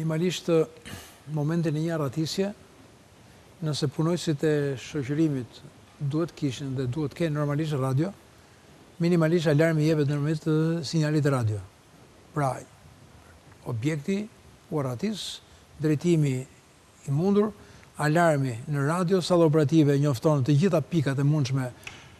minimalisht momentin e një arratisje, nëse punojësit e shoqërimit duhet kishin dhe duhet kenë normalisht radio, minimalisht alarmi jepet nërmjet të sinjalit radio. Pra, objekti u arratis, drejtimi i mundur, alarmi në radio, sallë operative njofton të gjitha pikat e mundshme,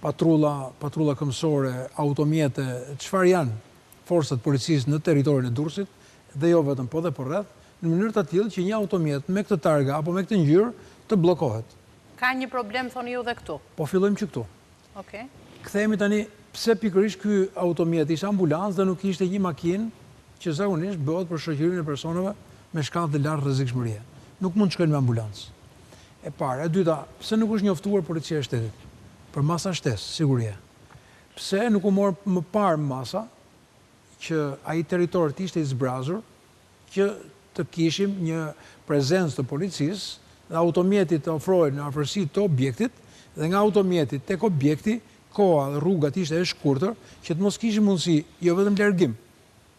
patrulla këmbësore, automjete, çfarë janë forcat policisë në territorin e Durrësit, dhe jo vetëm po dhe por rreth, në mënyrë të tillë që një automjet me këtë targa apo me këtë ngjyrë të bllokohet. Ka një problem, thoni ju, dhe këtu? Po fillojmë që këtu. Okej. Kthehemi tani pse pikërisht ky automjet ishte ambulancë dhe nuk ishte një makinë që zakonisht bëhet për shoqërinë e personave me shkallë të lartë rrezikshmërie. Nuk mund të shkojnë me ambulancë. E para, e dyta, pse nuk është njoftuar policia e shtetit për masa shtesë, sigurie? Pse nuk u mor më parë masa që ai territor të ishte i zbrazur, që të kishim një prezencë të policisë dhe automjeti të ofrojnë në afërsi të objektit dhe nga automjeti tek objekti koha dhe rruga të ishte e shkurtër që të mos kishim mundësi jo vetëm largim,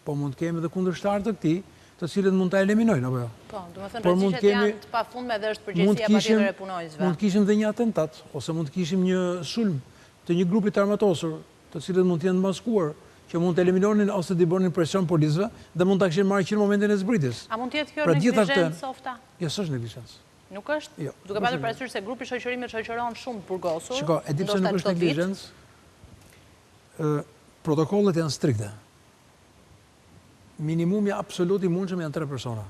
po mund të kemi edhe kundërshtar të këtij, të cilët mund ta eliminojnë apo jo. Po, do të thënë rreziqet janë të pafundme dhe është përgjegjësia patjetër e punojësve. Mund të kishim dhe një atentat ose mund të kishim një sulm të një grupi të armatosur, të cilët mund të jenë maskuar, që mund të eliminonin ose të bënin presion policëve dhe mund ta kishin marrë që në momentin e zbritjes. A mund të jetë kjo neglizhencë softa? Jo, s'është neglizhencë. Nuk është? Jo. Duke pasur parasysh se grupi shoqërimit shoqëron shumë burgosur. Shiko, e di pse nuk është neglizhencë. Protokollet janë strikte. Minimumi absolut i mundshëm janë 3 persona.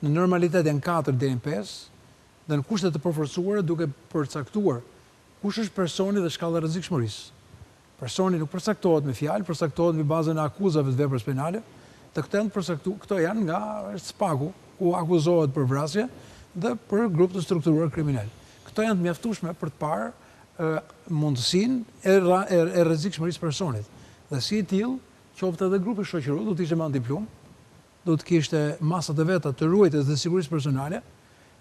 Në normalitet janë 4 deri në 5, dhe në kushte të përforcuara duke përcaktuar kush është personi dhe shkalla e rrezikshmërisë. Personi nuk përcaktohet me fjalë, përcaktohet mbi bazën e akuzave të veprës penale, dhe këto janë nga SPAK-u, ku akuzohet për vrasje dhe për grup të strukturuar kriminal. Këto janë të mjaftueshme për të parë mundësinë e rrezikshmërisë personit. Dhe si i tillë, qoftë edhe grupi shoqëror, do të ishte me antiplum, do të kishte masat e veta të ruajtjes dhe sigurisë personale,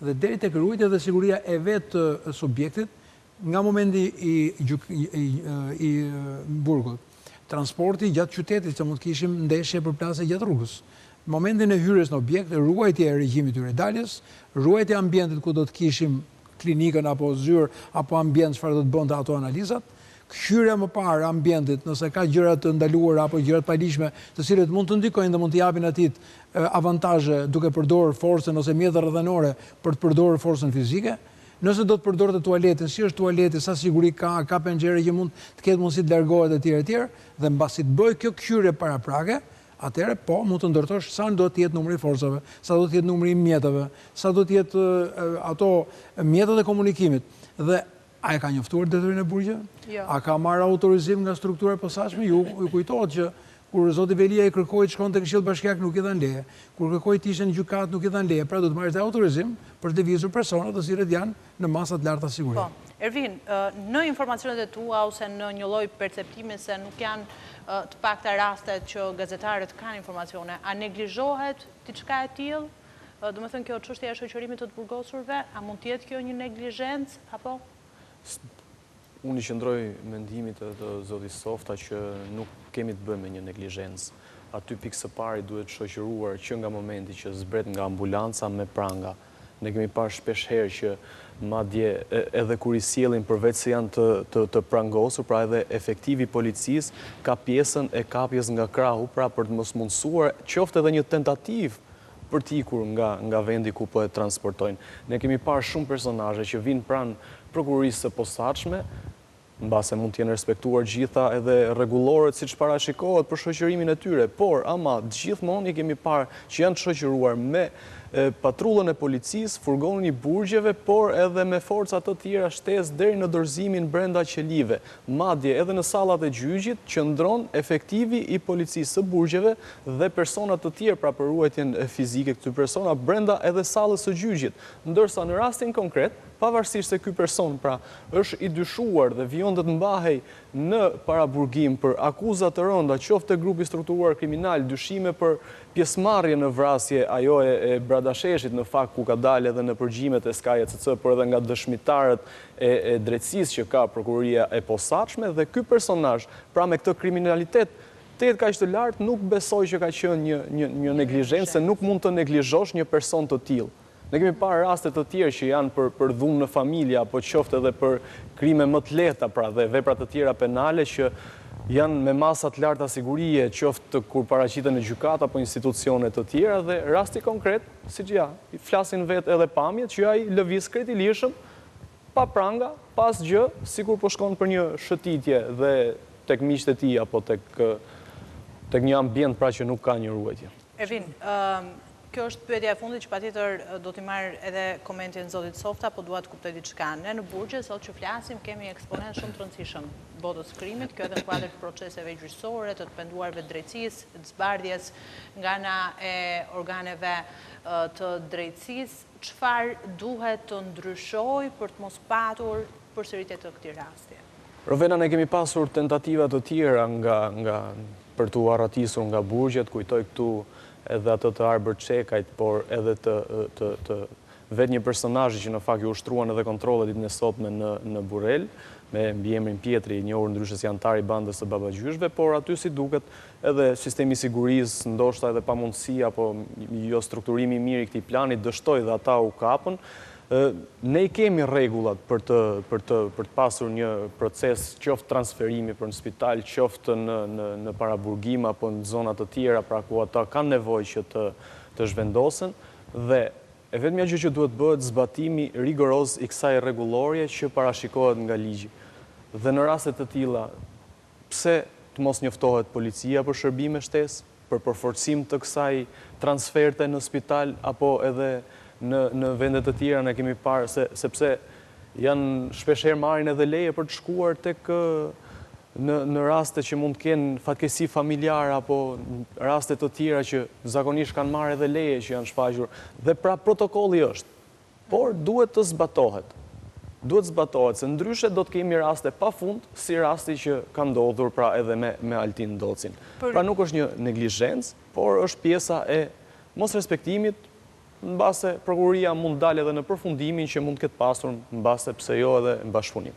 dhe deri tek ruajtja dhe siguria e vetë të subjektit, nga momenti i burgut. Transporti gjatë qytetit, që mund të kishim ndeshje për plase gjatë rrugës. Momentin e hyrjes në objekt, ruajtja e regjimit të daljes, ruajtja e ambientit ku do të kishim klinikën apo zyrë apo ambient çfarë do të bënte ato analizat, hyrja më parë ambientit, nëse ka gjëra të ndaluara apo gjëra të paligjshme, të cilët mund të ndikojnë dhe mund të japin atij avantazhe duke përdorur forcën ose mjete rrethënore për të përdorur forcën fizike. Nëse do të përdorte tualetin, si është tualeti, sa siguri ka penxhere që mund të ketë mundësi të largohet etj, dhe mbasi të bëj kjo hyrje paraprake, atëherë po mund të ndërtosh sa do të jetë numri i forcave, sa do të jetë numri i mjeteve, sa do të jetë ato mjetet e komunikimit. Dhe a e ka njoftuar detyrinë e burgjeve? Jo. A ka marrë autorizim nga struktura e posaçme? Ju kujtohet që kur zoti Velia i kërkoi të shkonte Këshilli Bashkiak nuk i dhan leje. Kur kërkoi të ishte në gjykat nuk i dhan leje. Pra do të marrë autorizim për të lëvizur persona të cilët janë në masa të larta sigurie. Po, Ervin, në informacionet e tua ose në një lloj perceptimi se nuk janë të pakta rastet që gazetarët kanë informacione, a neglizhohet diçka e tillë? Do të thënë kjo çështja e shoqërimit të burgosurve, a mund të jetë kjo një neglizhencë apo? Unë i qëndroj mendimit të zotit Softa që nuk kemi të bëjmë me një neglizhencë. Aty pikë së pari duhet shoqëruar që nga momenti që zbret nga ambulanca me pranga. Ne kemi parë shpesh herë që madje edhe kur i sjellin përveç se janë të prangosur, pra edhe efektivi policisë ka pjesën e kapjes nga krahu, pra për të mos mundësuar qoftë edhe një tentativë për t'ikur nga vendi ku po e transportojnë. Ne kemi parë shumë personazhe që vinë pranë prokurorisë së posaçme, mbase mund t'jenë respektuar gjitha edhe rregulloret siç parashikohet për shoqërimin e tyre, por ama gjithmonë i kemi parë që janë të shoqëruar me patrullën e policisë, furgonin i burgjeve, por edhe me forca të tjera shtesë deri në dorëzimin brenda qelive. Madje edhe në sallat e gjyqit qëndron efektivi i policisë së burgjeve dhe persona të tjerë pra për ruajtjen fizike këtyre persona brenda edhe sallës së gjyqit. Ndërsa në rastin konkret, pavarësisht se ky person pra është i dyshuar dhe vijon të mbahej në paraburgim për akuza të rënda, qoftë grupi strukturuar kriminal, dyshime për pjesëmarrje në vrasje, ajo e Bradasheshit në fakt ku ka dalë edhe në përgjimet e SKJ-CC, por edhe nga dëshmitarët e drejtësisë që ka prokuroria e posaçme, dhe ky personazh, pra me këtë kriminalitet vërtet kaq të lartë, nuk besoj që ka qenë një neglizhencë, se nuk mund të neglizhosh një person të tillë. Ne kemi parë raste të tjerë që janë për dhunë në familje, apo qoftë edhe për krime më të lehta, pra dhe vepra të tjera penale që janë me masa të larta sigurie, qoftë kur paraqiten në gjykat apo institucione të tjera, dhe rasti konkret, siç flasin vetë edhe pamjet, që ai lëviz kretilishëm, pa pranga, pas gjë, sikur po shkon për një shëtitje dhe tek miqtë e tij apo tek një ambient pra që nuk ka një ruajtje. Ervin, kjo është pyetja e fundit që patjetër do t'i marr edhe komentin zotit Softa, po dua të kuptoj diçka. Ne në Burgje sot që flasim kemi eksponent shumë të rëndësishëm botës krimit, kjo edhe në kuadër të proceseve gjyqësore, të penduarve drejtësisë, të zbardhjes nga ana e organeve të drejtësisë. Çfarë duhet të ndryshojë për të mos patur përsëritje të këtij rasti? Rovena, ne kemi pasur tentativa të tjera për t'u arratisur nga burgjet, kujtoj këtu edhe atë të Arbër Çekajt, por edhe të vetë një personazhi që në fakt ju ushtruan edhe kontrollet ditën e sotme në Burrel, me mbiemrin Pietri, njohur ndryshe si antar i bandës së babagjyshve, por aty si duket edhe sistemi i sigurisë, ndoshta edhe pamundësia apo jo strukturimi i mirë i këtij plani dështoi dhe ata u kapën. Ne i kemi rregullat për të pasur një proces, qoftë transferimi për në spital, qoftë në paraburgim apo në zona të tjera, pra ku ata kanë nevojë që të zhvendosen, dhe e vetmja gjë që duhet bëhet zbatimi rigoroz i kësaj rregullorie që parashikohet nga ligji. Dhe në raste të tilla, pse të mos njoftohet policia për shërbime shtesë, për përforcim të kësaj transferte në spital apo edhe në vendet të tjera ne kemi parë, sepse janë shpeshherë marrin edhe leje për të shkuar tek në raste që mund të kenë fatkeqësi familjare apo raste të tjera që zakonisht kanë marrë edhe leje që janë shfaqur. Dhe pra protokolli është, por duhet të zbatohet. Duhet zbatohet, se ndryshe do të kemi raste pafund, si rasti që ka ndodhur pra edhe me Altin Docin. Pra nuk është një neglizhencë, por është pjesa e mos respektimit, mbase prokuroria mund dalë edhe në përfundimin që mund të ketë pasur, mbase pse jo edhe në bashkëpunim.